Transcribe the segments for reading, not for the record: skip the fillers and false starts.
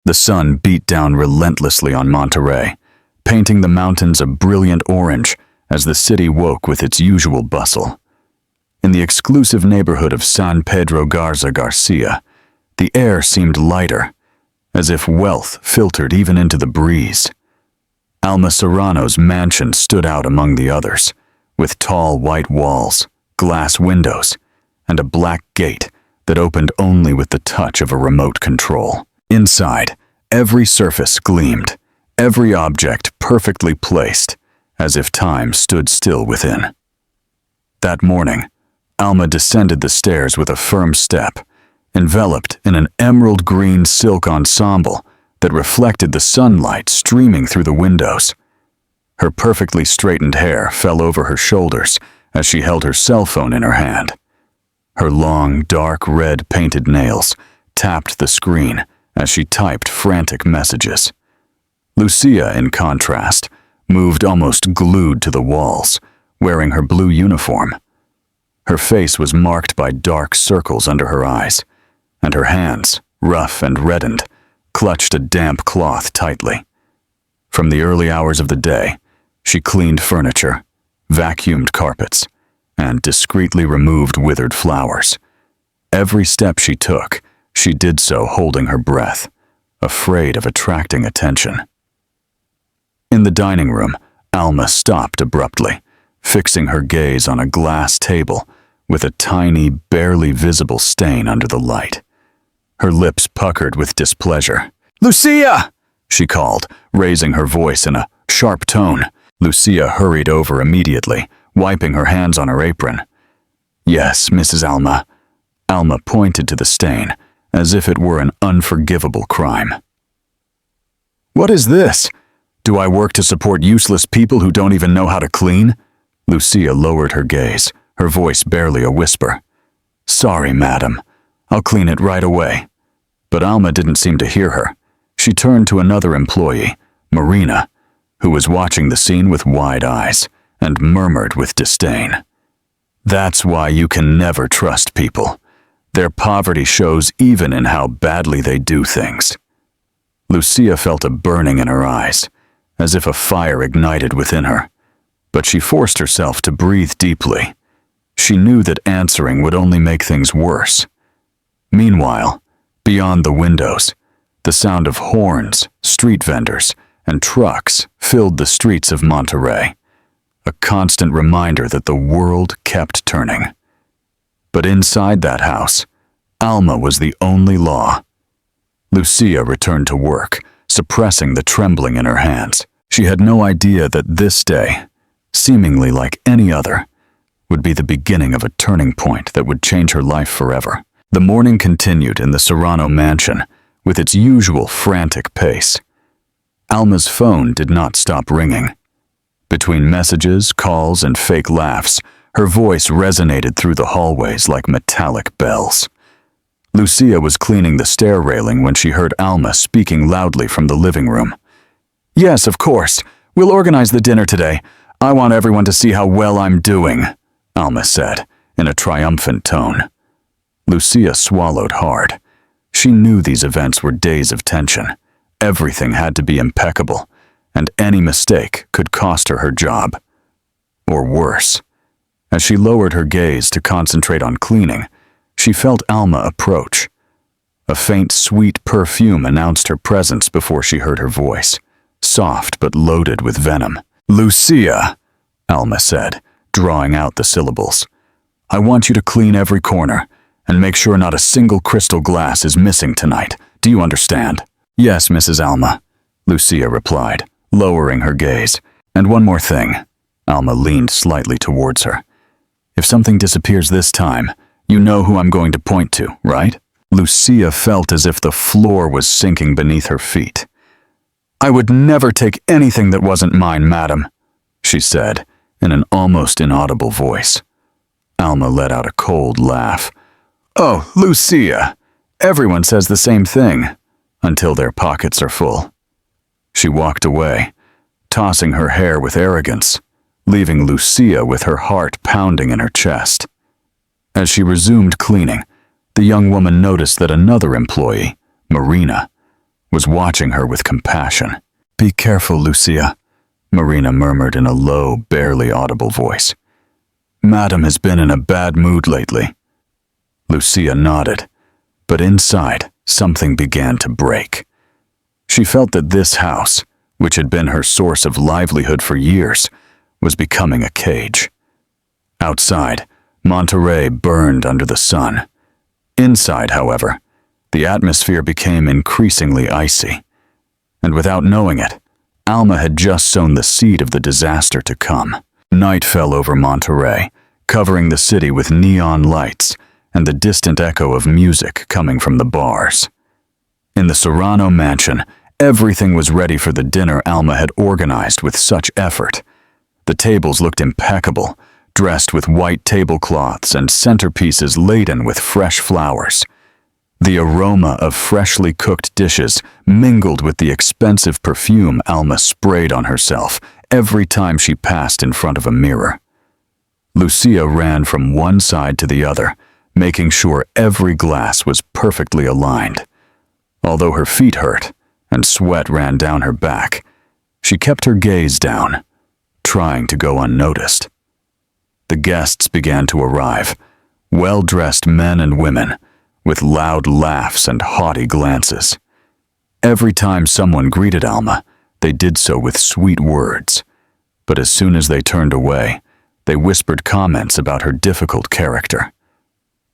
The sun beat down relentlessly on Monterey, painting the mountains a brilliant orange as the city woke with its usual bustle. In the exclusive neighborhood of San Pedro Garza Garcia, the air seemed lighter, as if wealth filtered even into the breeze. Alma Serrano's mansion stood out among the others, with tall white walls, glass windows, and a black gate that opened only with the touch of a remote control. Inside, every surface gleamed, every object perfectly placed, as if time stood still within. That morning, Alma descended the stairs with a firm step, enveloped in an emerald green silk ensemble that reflected the sunlight streaming through the windows. Her perfectly straightened hair fell over her shoulders as she held her cell phone in her hand. Her long, dark red painted nails tapped the screen as she typed frantic messages. Lucia, in contrast, moved almost glued to the walls, wearing her blue uniform. Her face was marked by dark circles under her eyes, and her hands, rough and reddened, clutched a damp cloth tightly. From the early hours of the day, she cleaned furniture, vacuumed carpets, and discreetly removed withered flowers. Every step she took, she did so holding her breath, afraid of attracting attention. In the dining room, Alma stopped abruptly, fixing her gaze on a glass table with a tiny, barely visible stain under the light. Her lips puckered with displeasure. "Lucia!" she called, raising her voice in a sharp tone. Lucia hurried over immediately, wiping her hands on her apron. "Yes, Mrs. Alma." Alma pointed to the stain, as if it were an unforgivable crime. "What is this? Do I work to support useless people who don't even know how to clean?" Lucia lowered her gaze, her voice barely a whisper. "Sorry, madam. I'll clean it right away." But Alma didn't seem to hear her. She turned to another employee, Marina, who was watching the scene with wide eyes, and murmured with disdain. "That's why you can never trust people. Their poverty shows even in how badly they do things." Lucia felt a burning in her eyes, as if a fire ignited within her, but she forced herself to breathe deeply. She knew that answering would only make things worse. Meanwhile, beyond the windows, the sound of horns, street vendors, and trucks filled the streets of Monterey, a constant reminder that the world kept turning. But inside that house, Alma was the only law. Lucia returned to work, suppressing the trembling in her hands. She had no idea that this day, seemingly like any other, would be the beginning of a turning point that would change her life forever. The morning continued in the Serrano mansion with its usual frantic pace. Alma's phone did not stop ringing. Between messages, calls, and fake laughs, her voice resonated through the hallways like metallic bells. Lucia was cleaning the stair railing when she heard Alma speaking loudly from the living room. "Yes, of course. We'll organize the dinner today. I want everyone to see how well I'm doing," Alma said, in a triumphant tone. Lucia swallowed hard. She knew these events were days of tension. Everything had to be impeccable, and any mistake could cost her her job. Or worse. As she lowered her gaze to concentrate on cleaning, she felt Alma approach. A faint, sweet perfume announced her presence before she heard her voice, soft but loaded with venom. "Lucia," Alma said, drawing out the syllables. "I want you to clean every corner and make sure not a single crystal glass is missing tonight. Do you understand?" "Yes, Mrs. Alma," Lucia replied, lowering her gaze. "And one more thing." Alma leaned slightly towards her. "If something disappears this time, you know who I'm going to point to, right?" Lucia felt as if the floor was sinking beneath her feet. "I would never take anything that wasn't mine, madam," she said, in an almost inaudible voice. Alma let out a cold laugh. "Oh, Lucia, everyone says the same thing, until their pockets are full." She walked away, tossing her hair with arrogance, leaving Lucia with her heart pounding in her chest. As she resumed cleaning, the young woman noticed that another employee, Marina, was watching her with compassion. "Be careful, Lucia," Marina murmured in a low, barely audible voice. "Madam has been in a bad mood lately." Lucia nodded, but inside, something began to break. She felt that this house, which had been her source of livelihood for years, was becoming a cage. Outside, Monterey burned under the sun. Inside, however, the atmosphere became increasingly icy. And without knowing it, Alma had just sown the seed of the disaster to come. Night fell over Monterey, covering the city with neon lights and the distant echo of music coming from the bars. In the Serrano mansion, everything was ready for the dinner Alma had organized with such effort. The tables looked impeccable, dressed with white tablecloths and centerpieces laden with fresh flowers. The aroma of freshly cooked dishes mingled with the expensive perfume Alma sprayed on herself every time she passed in front of a mirror. Lucia ran from one side to the other, making sure every glass was perfectly aligned. Although her feet hurt and sweat ran down her back, she kept her gaze down, trying to go unnoticed. The guests began to arrive, well-dressed men and women, with loud laughs and haughty glances. Every time someone greeted Alma, they did so with sweet words, but as soon as they turned away, they whispered comments about her difficult character.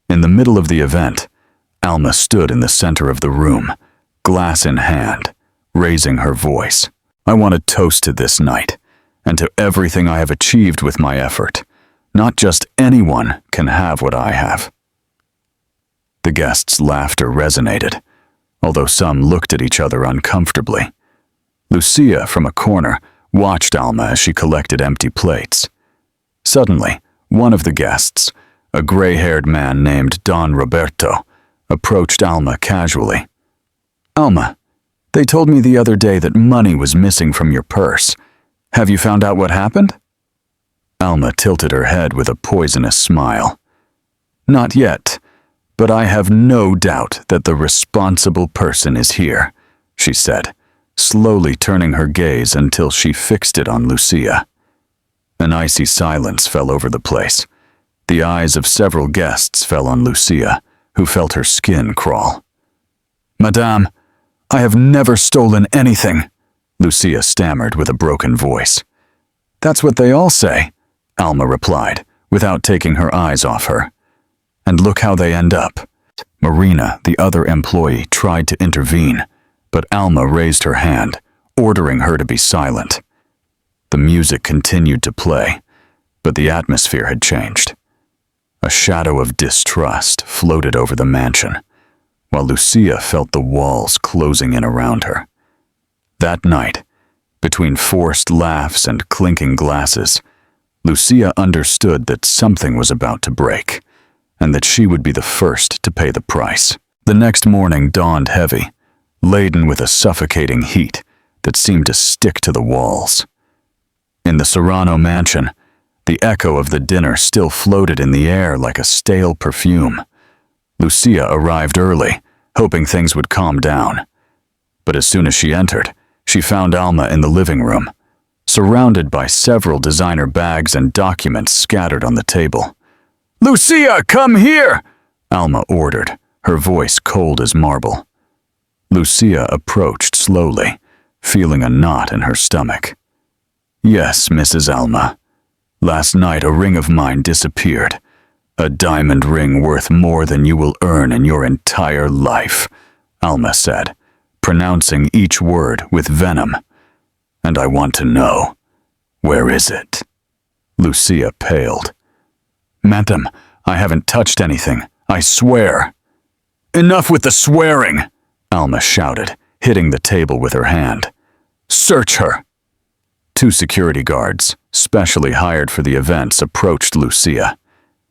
In the middle of the event, Alma stood in the center of the room, glass in hand, raising her voice. "I want to toast to this night, and to everything I have achieved with my effort. Not just anyone can have what I have." The guests' laughter resonated, although some looked at each other uncomfortably. Lucia, from a corner, watched Alma as she collected empty plates. Suddenly, one of the guests, a gray-haired man named Don Roberto, approached Alma casually. "Alma, they told me the other day that money was missing from your purse. Have you found out what happened?" Alma tilted her head with a poisonous smile. "Not yet, but I have no doubt that the responsible person is here," she said, slowly turning her gaze until she fixed it on Lucia. An icy silence fell over the place. The eyes of several guests fell on Lucia, who felt her skin crawl. "Madame, I have never stolen anything," Lucia stammered with a broken voice. "That's what they all say," Alma replied, without taking her eyes off her. "And look how they end up." Marina, the other employee, tried to intervene, but Alma raised her hand, ordering her to be silent. The music continued to play, but the atmosphere had changed. A shadow of distrust floated over the mansion, while Lucia felt the walls closing in around her. That night, between forced laughs and clinking glasses, Lucia understood that something was about to break, and that she would be the first to pay the price. The next morning dawned heavy, laden with a suffocating heat that seemed to stick to the walls. In the Serrano mansion, the echo of the dinner still floated in the air like a stale perfume. Lucia arrived early, hoping things would calm down. But as soon as she entered, she found Alma in the living room, surrounded by several designer bags and documents scattered on the table. "Lucia, come here!" Alma ordered, her voice cold as marble. Lucia approached slowly, feeling a knot in her stomach. "Yes, Mrs. Alma. Last night a ring of mine disappeared. A diamond ring worth more than you will earn in your entire life," Alma said, pronouncing each word with venom. "And I want to know, where is it?" Lucia paled. "Madam, I haven't touched anything, I swear." "Enough with the swearing!" Alma shouted, hitting the table with her hand. "Search her!" Two security guards, specially hired for the events, approached Lucia.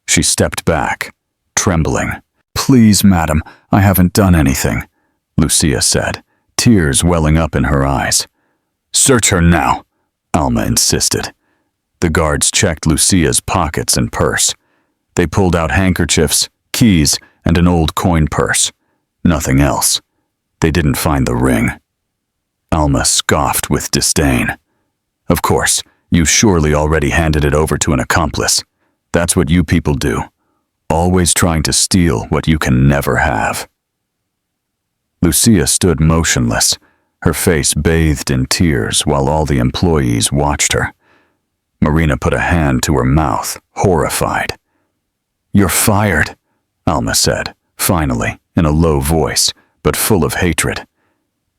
She stepped back, trembling. "Please, madam, I haven't done anything," Lucia said, tears welling up in her eyes. "Search her now," Alma insisted. The guards checked Lucia's pockets and purse. They pulled out handkerchiefs, keys, and an old coin purse. Nothing else. They didn't find the ring. Alma scoffed with disdain. Of course, you surely already handed it over to an accomplice. That's what you people do. Always trying to steal what you can never have. Lucia stood motionless, her face bathed in tears while all the employees watched her. Marina put a hand to her mouth, horrified. "You're fired," Alma said, finally, in a low voice, but full of hatred.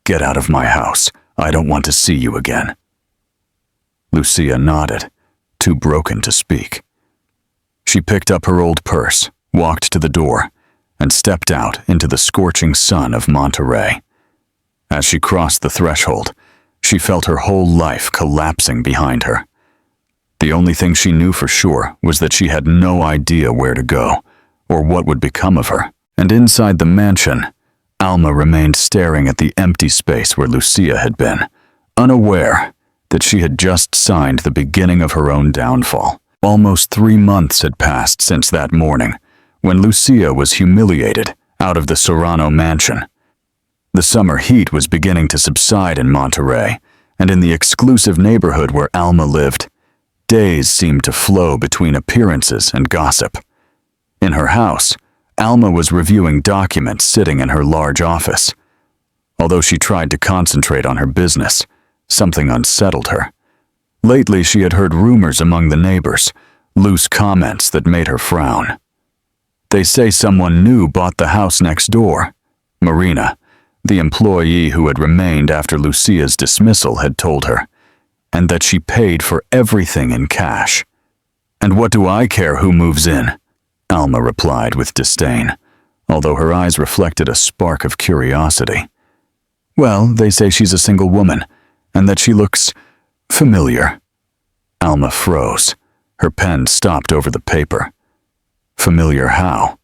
"Get out of my house. I don't want to see you again." Lucia nodded, too broken to speak. She picked up her old purse, walked to the door, and stepped out into the scorching sun of Monterey. As she crossed the threshold, she felt her whole life collapsing behind her. The only thing she knew for sure was that she had no idea where to go, or what would become of her. And inside the mansion, Alma remained staring at the empty space where Lucia had been, unaware that she had just signed the beginning of her own downfall. Almost 3 months had passed since that morning, when Lucia was humiliated out of the Serrano mansion. The summer heat was beginning to subside in Monterey, and in the exclusive neighborhood where Alma lived, days seemed to flow between appearances and gossip. In her house, Alma was reviewing documents sitting in her large office. Although she tried to concentrate on her business, something unsettled her. Lately, she had heard rumors among the neighbors, loose comments that made her frown. They say someone new bought the house next door. Marina, the employee who had remained after Lucia's dismissal, had told her, and that she paid for everything in cash. "And what do I care who moves in?" Alma replied with disdain, although her eyes reflected a spark of curiosity. "Well, they say she's a single woman, and that she looks familiar." Alma froze. Her pen stopped over the paper. "Familiar how?"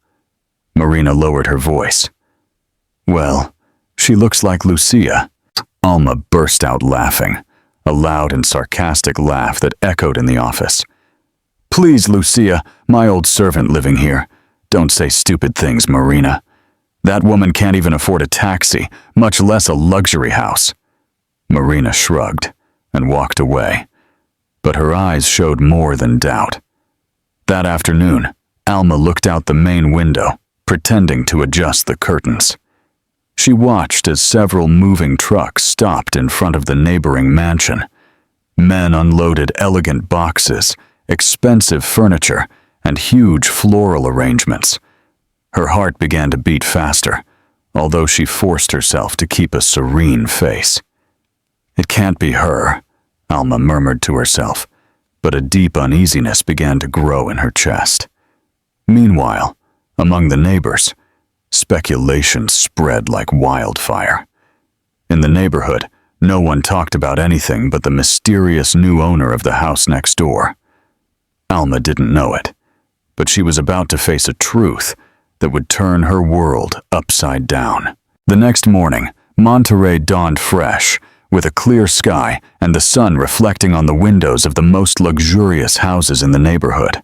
Marina lowered her voice. "Well, she looks like Lucia." Alma burst out laughing, a loud and sarcastic laugh that echoed in the office. "Please, Lucia, my old servant living here. Don't say stupid things, Marina. That woman can't even afford a taxi, much less a luxury house." Marina shrugged and walked away, but her eyes showed more than doubt. That afternoon, Alma looked out the main window, pretending to adjust the curtains. She watched as several moving trucks stopped in front of the neighboring mansion. Men unloaded elegant boxes, expensive furniture, and huge floral arrangements. Her heart began to beat faster, although she forced herself to keep a serene face. "It can't be her," Alma murmured to herself, but a deep uneasiness began to grow in her chest. Meanwhile, among the neighbors, speculation spread like wildfire. In the neighborhood, no one talked about anything but the mysterious new owner of the house next door. Alma didn't know it, but she was about to face a truth that would turn her world upside down. The next morning, Monterey dawned fresh, with a clear sky and the sun reflecting on the windows of the most luxurious houses in the neighborhood.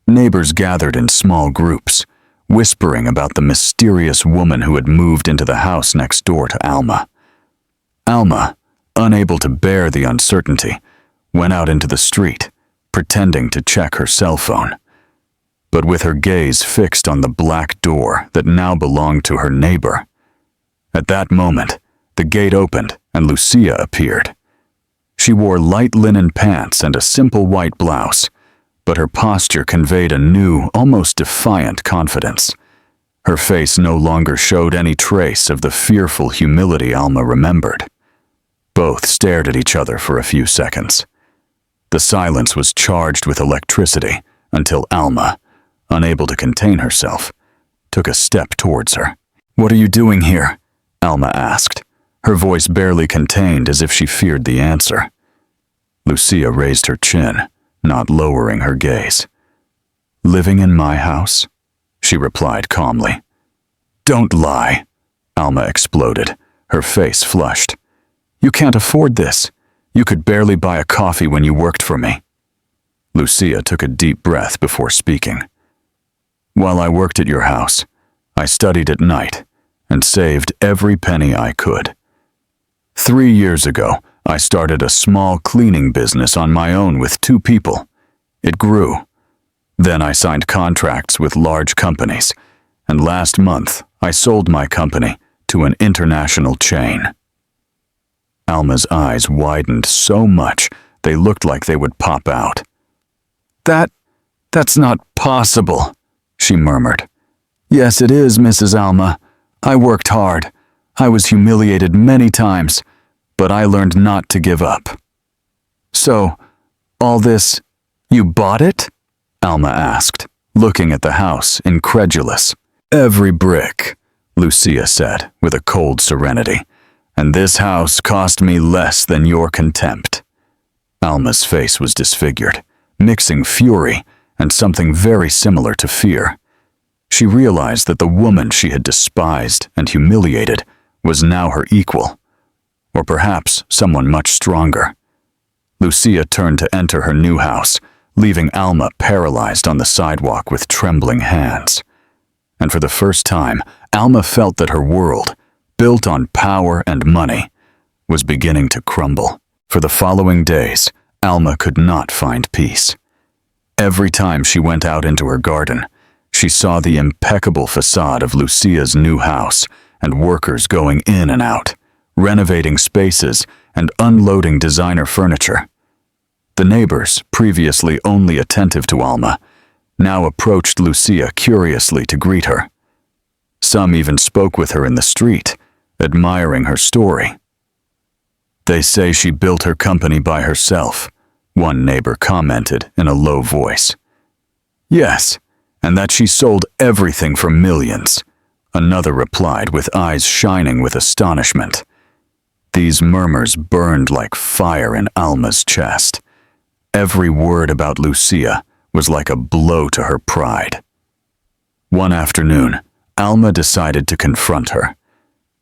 Neighbors gathered in small groups, whispering about the mysterious woman who had moved into the house next door to Alma. Alma, unable to bear the uncertainty, went out into the street, pretending to check her cell phone. But with her gaze fixed on the black door that now belonged to her neighbor. At that moment, the gate opened and Lucia appeared. She wore light linen pants and a simple white blouse, but her posture conveyed a new, almost defiant confidence. Her face no longer showed any trace of the fearful humility Alma remembered. Both stared at each other for a few seconds. The silence was charged with electricity until Alma, unable to contain herself, took a step towards her. "What are you doing here?" Alma asked, her voice barely contained as if she feared the answer. Lucia raised her chin, not lowering her gaze. "Living in my house?" she replied calmly. "Don't lie," Alma exploded, her face flushed. "You can't afford this. You could barely buy a coffee when you worked for me." Lucia took a deep breath before speaking. "While I worked at your house, I studied at night and saved every penny I could." 3 years ago, I started a small cleaning business on my own with 2 people. It grew. Then I signed contracts with large companies, and last month I sold my company to an international chain. Alma's eyes widened so much they looked like they would pop out. That's not possible, she murmured. Yes, it is, Mrs. Alma. I worked hard. I was humiliated many times, but I learned not to give up. So, all this, you bought it? Alma asked, looking at the house, incredulous. Every brick, Lucia said with a cold serenity, and this house cost me less than your contempt. Alma's face was disfigured, mixing fury and something very similar to fear. She realized that the woman she had despised and humiliated was now her equal, or perhaps someone much stronger. Lucia turned to enter her new house, leaving Alma paralyzed on the sidewalk with trembling hands. And for the first time, Alma felt that her world, built on power and money, was beginning to crumble. For the following days, Alma could not find peace. Every time she went out into her garden, she saw the impeccable facade of Lucia's new house and workers going in and out, renovating spaces and unloading designer furniture. The neighbors, previously only attentive to Alma, now approached Lucia curiously to greet her. Some even spoke with her in the street, admiring her story. They say she built her company by herself, one neighbor commented in a low voice. Yes, and that she sold everything for millions, another replied with eyes shining with astonishment. These murmurs burned like fire in Alma's chest. Every word about Lucia was like a blow to her pride. One afternoon, Alma decided to confront her.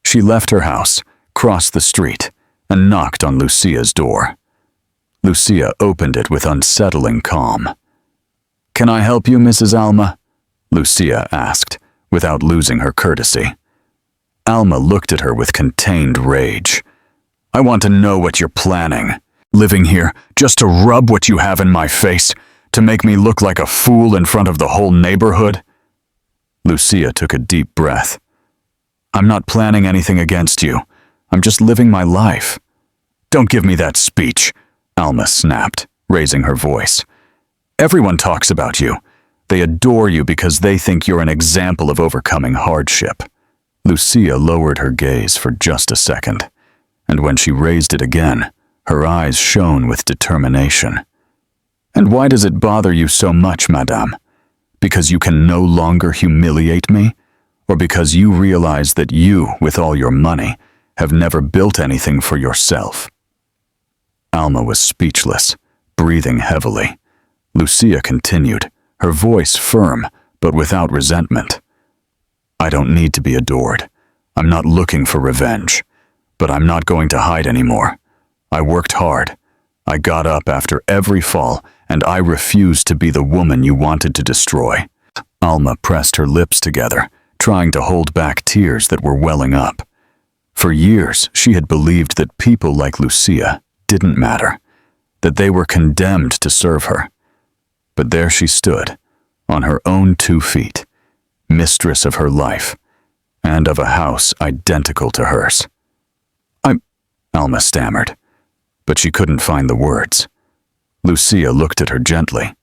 She left her house, crossed the street, and knocked on Lucia's door. Lucia opened it with unsettling calm. "Can I help you, Mrs. Alma?" Lucia asked, without losing her courtesy. Alma looked at her with contained rage. "I want to know what you're planning. Living here just to rub what you have in my face, to make me look like a fool in front of the whole neighborhood?" Lucia took a deep breath. "I'm not planning anything against you. I'm just living my life." "Don't give me that speech," Alma snapped, raising her voice. "Everyone talks about you. They adore you because they think you're an example of overcoming hardship." Lucia lowered her gaze for just a second, and when she raised it again, her eyes shone with determination. "And why does it bother you so much, madame? Because you can no longer humiliate me? Or because you realize that you, with all your money, have never built anything for yourself?" Alma was speechless, breathing heavily. Lucia continued, her voice firm, but without resentment. "I don't need to be adored. I'm not looking for revenge. But I'm not going to hide anymore. I worked hard. I got up after every fall, and I refused to be the woman you wanted to destroy." Alma pressed her lips together, trying to hold back tears that were welling up. For years, she had believed that people like Lucia didn't matter, that they were condemned to serve her. But there she stood, on her own 2 feet, mistress of her life, and of a house identical to hers. Alma stammered, but she couldn't find the words. Lucia looked at her gently.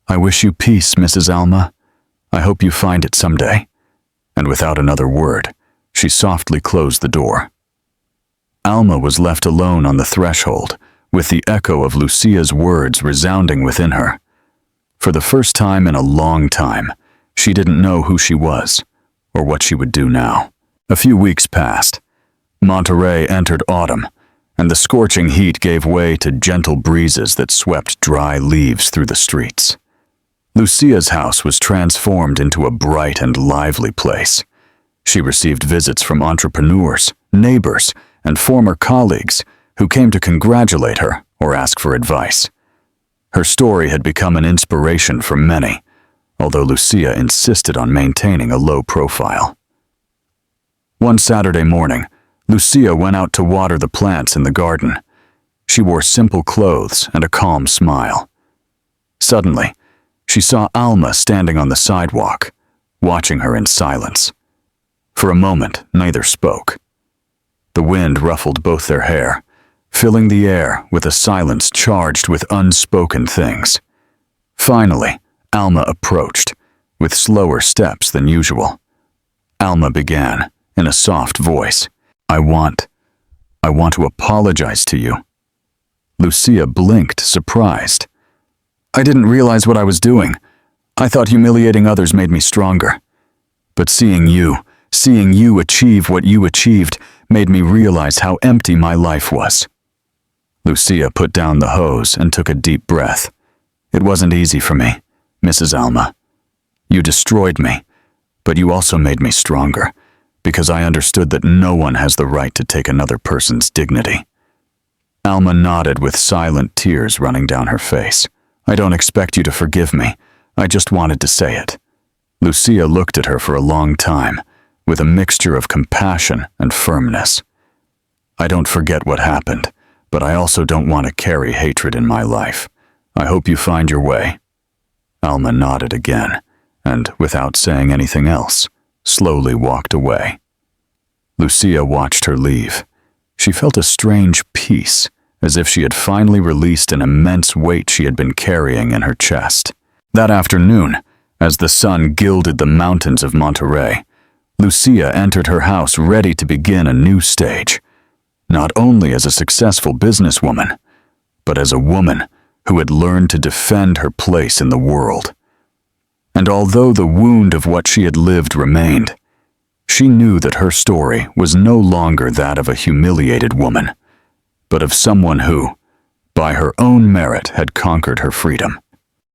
"I wish you peace, Mrs. Alma. I hope you find it someday." And without another word, she softly closed the door. Alma was left alone on the threshold, with the echo of Lucia's words resounding within her. For the first time in a long time, she didn't know who she was, or what she would do now. A few weeks passed. Monterey entered autumn, and the scorching heat gave way to gentle breezes that swept dry leaves through the streets. Lucia's house was transformed into a bright and lively place. She received visits from entrepreneurs, neighbors, and former colleagues who came to congratulate her or ask for advice. Her story had become an inspiration for many, although Lucia insisted on maintaining a low profile. One Saturday morning, Lucia went out to water the plants in the garden. She wore simple clothes and a calm smile. Suddenly, she saw Alma standing on the sidewalk, watching her in silence. For a moment, neither spoke. The wind ruffled both their hair, filling the air with a silence charged with unspoken things. Finally, Alma approached, with slower steps than usual. Alma began, in a soft voice, I want to apologize to you." Lucia blinked, surprised. "I didn't realize what I was doing. I thought humiliating others made me stronger. But seeing you achieve what you achieved made me realize how empty my life was." Lucia put down the hose and took a deep breath. "It wasn't easy for me, Mrs. Alma. You destroyed me, but you also made me stronger, because I understood that no one has the right to take another person's dignity." Alma nodded with silent tears running down her face. "I don't expect you to forgive me. I just wanted to say it." Lucia looked at her for a long time, with a mixture of compassion and firmness. "I don't forget what happened, but I also don't want to carry hatred in my life. I hope you find your way." Alma nodded again, and, without saying anything else, slowly walked away. Lucia watched her leave. She felt a strange peace, as if she had finally released an immense weight she had been carrying in her chest. That afternoon, as the sun gilded the mountains of Monterey, Lucia entered her house ready to begin a new stage, not only as a successful businesswoman, but as a woman who had learned to defend her place in the world. And although the wound of what she had lived remained, she knew that her story was no longer that of a humiliated woman, but of someone who, by her own merit, had conquered her freedom.